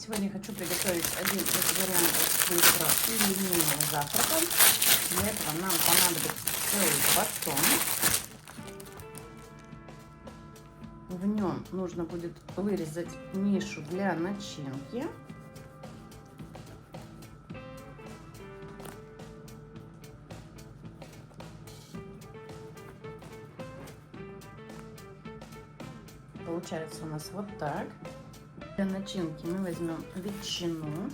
Сегодня хочу приготовить один из вариантов быстро и ленивого завтрака. Для этого нам понадобится целый батон. В нем нужно будет вырезать нишу для начинки. Получается у нас вот так. Для начинки мы возьмем ветчину.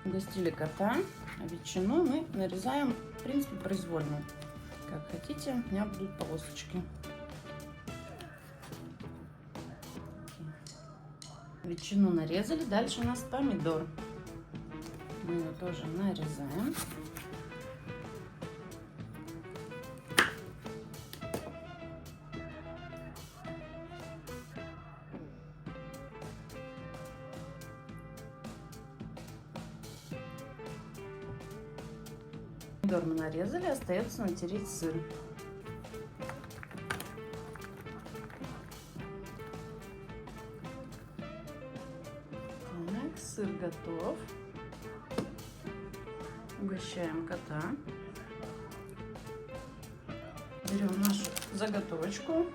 Угостили кота, а ветчину мы нарезаем, в принципе, произвольно. Как хотите, у меня будут полосочки. Ветчину нарезали, дальше у нас помидор. Мы его тоже нарезаем. Помидор мы нарезали, остается натереть сыр. Сыр готов. Угощаем кота. Берем нашу заготовочку.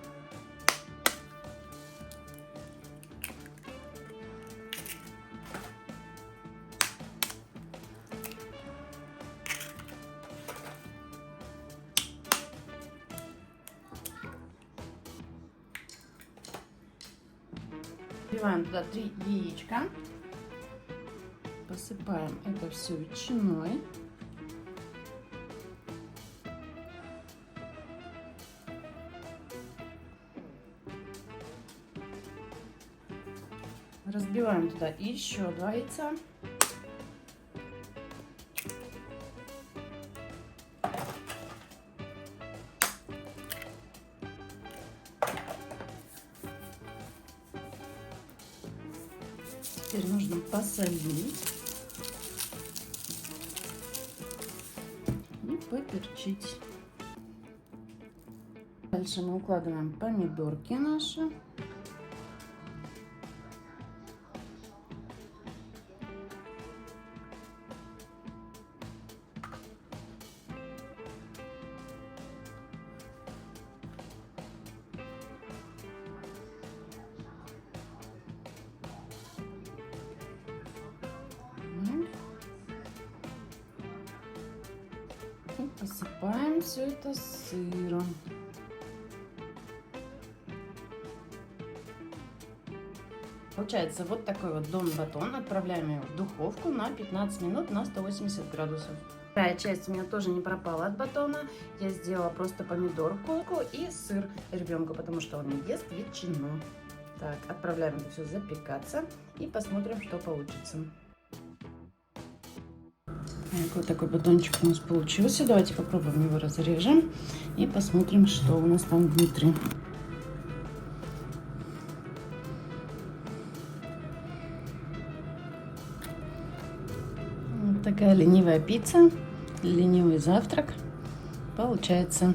Вбиваем туда 3 яичка. Посыпаем это все ветчиной. Разбиваем туда еще 2 яйца. Теперь нужно посолить и поперчить. Дальше мы укладываем помидорки наши. И посыпаем все это сыром. Получается вот такой вот дом-батон. Отправляем его в духовку на 15 минут на 180 градусов. Вторая часть у меня тоже не пропала от батона. Я сделала просто помидорку и сыр ребенку, потому что он не ест ветчину. Так, отправляем это все запекаться и посмотрим, что получится. Вот такой батончик у нас получился. Давайте попробуем его разрежем и посмотрим, что у нас там внутри. Вот такая ленивая пицца, ленивый завтрак получается.